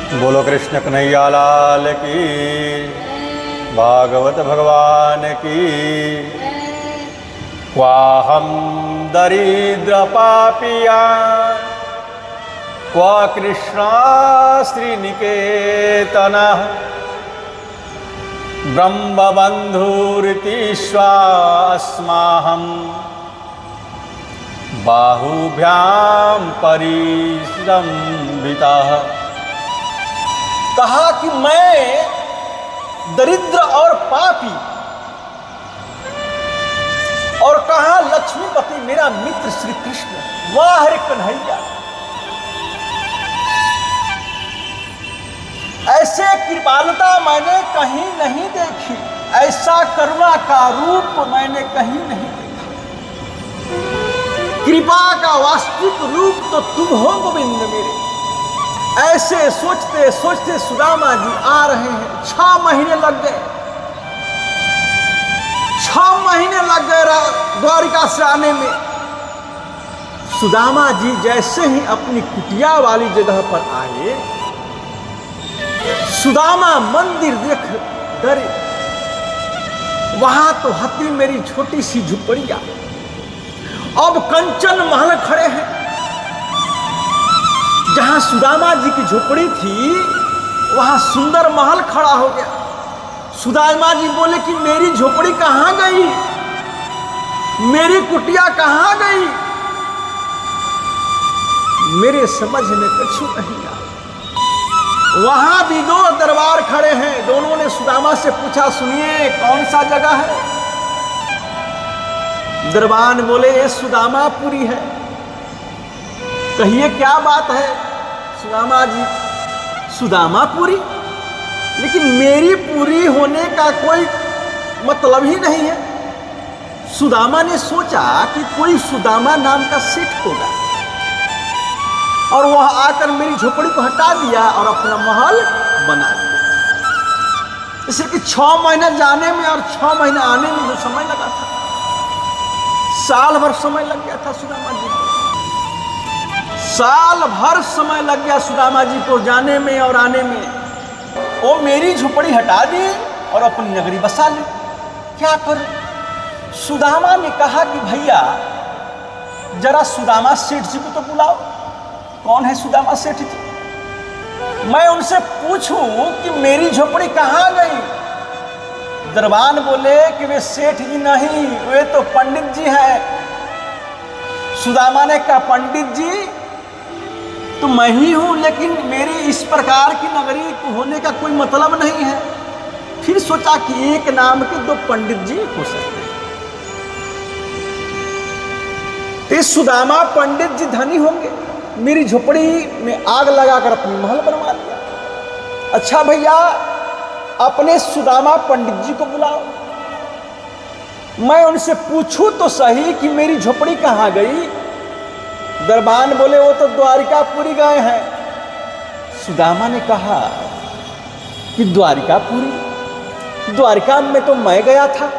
बोलो कृष्ण कन्हैया लाल की, भागवत भगवान की। क्वाहम दरिद्र पापिया, क्वा कृष्णा श्रीनिकेतनः, ब्रह्मबन्धुरितिश्वास्माहं बाहुभ्यां परिसंवितः। कहा कि मैं दरिद्र और पापी, और कहा लक्ष्मीपति मेरा मित्र श्री कृष्ण। वाह रे कन्हैया, ऐसे कृपालुता मैंने कहीं नहीं देखी, ऐसा करुणा का रूप मैंने कहीं नहीं देखा। कृपा का वास्तविक रूप तो तुम हो गोविंद मेरे। ऐसे सोचते सोचते सुदामा जी आ रहे हैं। 6 महीने लग गए, 6 महीने लग गए द्वारिका से आने में। सुदामा जी जैसे ही अपनी कुटिया वाली जगह पर आए, सुदामा मंदिर देख डरे। वहां तो हती मेरी छोटी सी झुपड़िया, अब कंचन महल खड़े हैं। जहां सुदामा जी की झोपड़ी थी वहां सुंदर महल खड़ा हो गया। सुदामा जी बोले कि मेरी झोपड़ी कहां गई, मेरी कुटिया कहां गई, मेरे समझ में कुछ नहीं आया। वहां भी 2 दरबार खड़े हैं। दोनों ने सुदामा से पूछा, सुनिए कौन सा जगह है? दरबान बोले ये सुदामापुरी है। कहिए क्या बात है? सुदामा जी, सुदामापुरी? लेकिन मेरी पूरी होने का कोई मतलब ही नहीं है। सुदामा ने सोचा कि कोई सुदामा नाम का सेठ होगा, और वह आकर मेरी झोपड़ी को हटा दिया और अपना महल बना दिया। इसलिए कि 6 महीने जाने में और 6 महीने आने में जो समय लगा था, साल भर समय लग गया था सुदामा जी को। साल भर समय लग गया सुदामा जी को जाने में और आने में। वो मेरी झोपड़ी हटा दी और अपनी नगरी बसा ली। क्या करूं? सुदामा ने कहा कि भैया जरा सुदामा सेठ जी को तो बुलाओ। कौन है सुदामा सेठ जी? मैं उनसे पूछूं कि मेरी झोपड़ी कहां गई। दरबान बोले कि वे सेठ जी नहीं, वे तो पंडित जी हैं। सुदामा ने कहा, पंडित जी तो मैं ही हूं, लेकिन मेरी इस प्रकार की नगरी होने का कोई मतलब नहीं है। फिर सोचा कि एक नाम के 2 पंडित जी हो सकते हैं। तो सुदामा पंडित जी धनी होंगे। मेरी झोपड़ी में आग लगाकर अपनी महल बनवा लिया। अच्छा भैया, अपने सुदामा पंडित जी को बुलाओ, मैं उनसे पूछूं तो सही कि मेरी झोपड़ी कहां गई। दरबान बोले वो तो द्वारिकापुरी गए हैं। सुदामा ने कहा कि द्वारिकापुरी? द्वारिका में तो मैं गया था,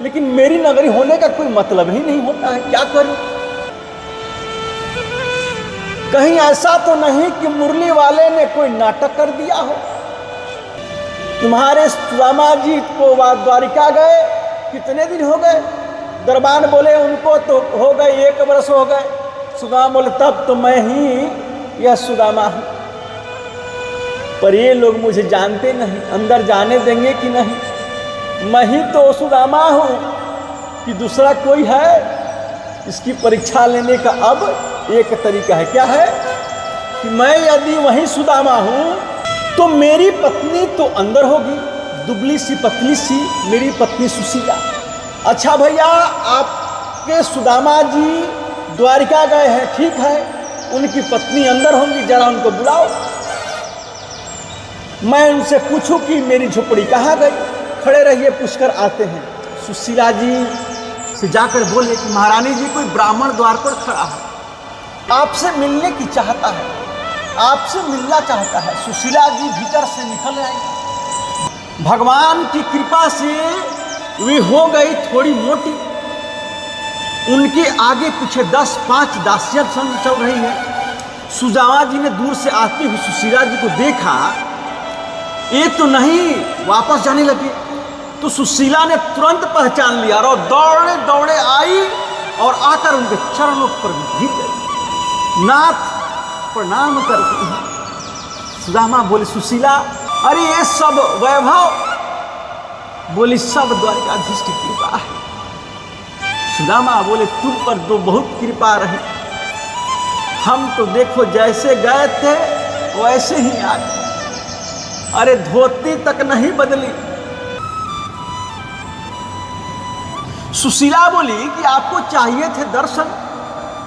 लेकिन मेरी नगरी होने का कोई मतलब ही नहीं होता है। क्या करूं? कहीं ऐसा तो नहीं कि मुरली वाले ने कोई नाटक कर दिया हो। तुम्हारे सुदामा जी को द्वारिका गए कितने दिन हो गए? दरबान बोले उनको तो हो गए 1 वर्ष हो गए। सुदामा बोले तब तो मैं ही यह सुदामा हूं, पर ये लोग मुझे जानते नहीं, अंदर जाने देंगे कि नहीं। मैं ही तो सुदामा हूं कि दूसरा कोई है? इसकी परीक्षा लेने का अब एक तरीका है। क्या है कि मैं यदि वही सुदामा हूं तो मेरी पत्नी तो अंदर होगी, दुबली सी पतली सी मेरी पत्नी सुशीला। अच्छा भैया, आपके सुदामा जी द्वारिका गए हैं, ठीक है, उनकी पत्नी अंदर होंगी, जरा उनको बुलाओ। मैं उनसे पूछूं कि मेरी झोपड़ी कहाँ गई। खड़े रहिए, पुष्कर आते हैं। सुशीला जी से जाकर बोले कि महारानी जी कोई ब्राह्मण द्वार पर खड़ा है, आपसे मिलने की चाहता है, आपसे मिलना चाहता है। सुशीला जी भीतर से निकल आई। भगवान की कृपा से वे हो गई थोड़ी मोटी। उनके आगे पीछे 10-5 दासियां चल रही है। सुदामा जी ने दूर से आती हुई सुशीला जी को देखा, ये तो नहीं, वापस जाने लगे। तो सुशीला ने तुरंत पहचान लिया और दौड़े दौड़े आई और आकर उनके चरणों पर गिर गई। नाथ प्रणाम करती हैं। सुदामा बोले, सुशीला, अरे ये सब वैभव? बोली, सब द्वारिकाधीश की कृपा है। सुदामा बोले, तुम पर तो बहुत कृपा रही, हम तो देखो जैसे गए थे वैसे ही आ गए, अरे धोती तक नहीं बदली। सुशीला बोली कि आपको चाहिए थे दर्शन,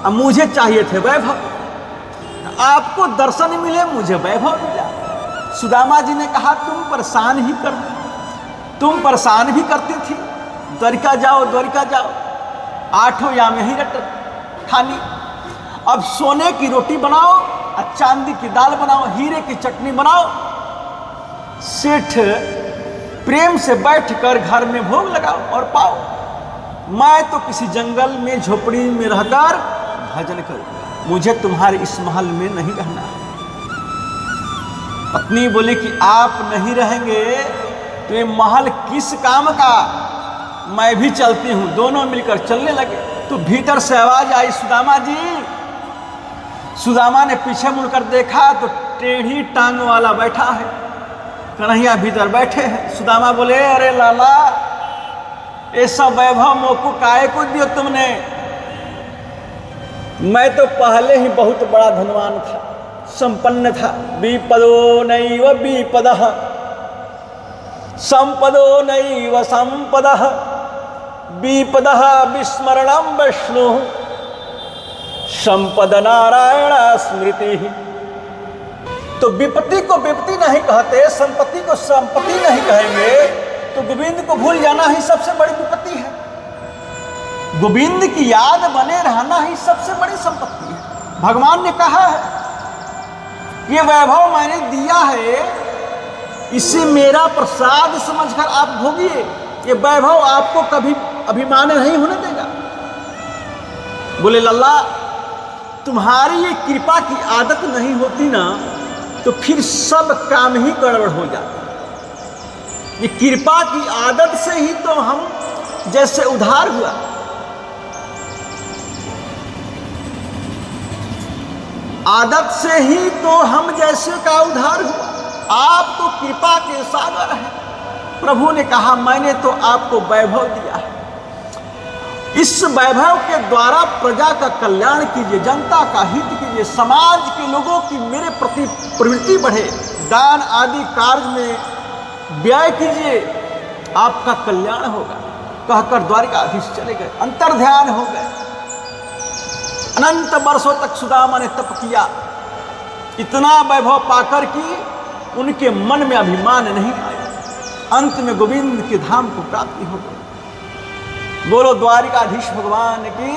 अब मुझे चाहिए थे वैभव। आपको दर्शन मिले, मुझे वैभव मिला। सुदामा जी ने कहा, तुम परेशान ही कर, तुम परेशान भी करती थी, द्वारिका जाओ द्वारिका जाओ, 8 याम ही रट ठानी। अब सोने की रोटी बनाओ और चांदी की दाल बनाओ, हीरे की चटनी बनाओ, सेठ प्रेम से बैठकर घर में भोग लगाओ और पाओ। मैं तो किसी जंगल में झोपड़ी में रहकर भजन करूं, मुझे तुम्हारे इस महल में नहीं रहना। पत्नी बोली कि आप नहीं रहेंगे तो ये महल किस काम का, मैं भी चलती हूं। दोनों मिलकर चलने लगे तो भीतर से आवाज आई, सुदामा जी। सुदामा ने पीछे मुड़कर देखा तो टेढ़ी टांग वाला बैठा है, कन्हैया भीतर बैठे हैं। सुदामा बोले, अरे लाला, ये सब वैभव मोको काहे को दियो तुमने? मैं तो पहले ही बहुत बड़ा धनवान था, संपन्न था। विपदो नैव विपदः, संपदो नैव संपदः, विपदः विस्मरणं विष्णु, संपद नारायण स्मृति। तो विपत्ति को विपत्ति नहीं कहते, संपत्ति को संपत्ति नहीं कहेंगे, तो गोविंद को भूल जाना ही सबसे बड़ी विपत्ति है। गोविंद की याद बने रहना ही सबसे बड़ी संपत्ति है। भगवान ने कहा है, ये वैभव मैंने दिया है, इसे मेरा प्रसाद समझकर आप भोगिए, ये वैभव आपको कभी अभिमान नहीं होने देगा। बोले, लल्ला, तुम्हारी ये कृपा की आदत नहीं होती ना तो फिर सब काम ही गड़बड़ हो जाता। ये कृपा की आदत से ही तो हम जैसे उद्धार हुआ। आदत से ही तो हम जैसे का उद्धार हुआ। आप तो कृपा के सागर हैं। प्रभु ने कहा, मैंने तो आपको वैभव दिया है, इस वैभव के द्वारा प्रजा का कल्याण कीजिए, जनता का हित कीजिए, समाज के लोगों की मेरे प्रति प्रवृत्ति बढ़े, दान आदि कार्य में व्यय कीजिए, आपका कल्याण होगा। कहकर द्वारिकाधीश चले गए, अंतर ध्यान हो गए। अनंत वर्षों तक सुदामा ने तप किया, इतना वैभव पाकर कि उनके मन में अभिमान नहीं आया। अंत में गोविंद के धाम को प्राप्ति हो गई। बोलो द्वारिकाधीश भगवान की।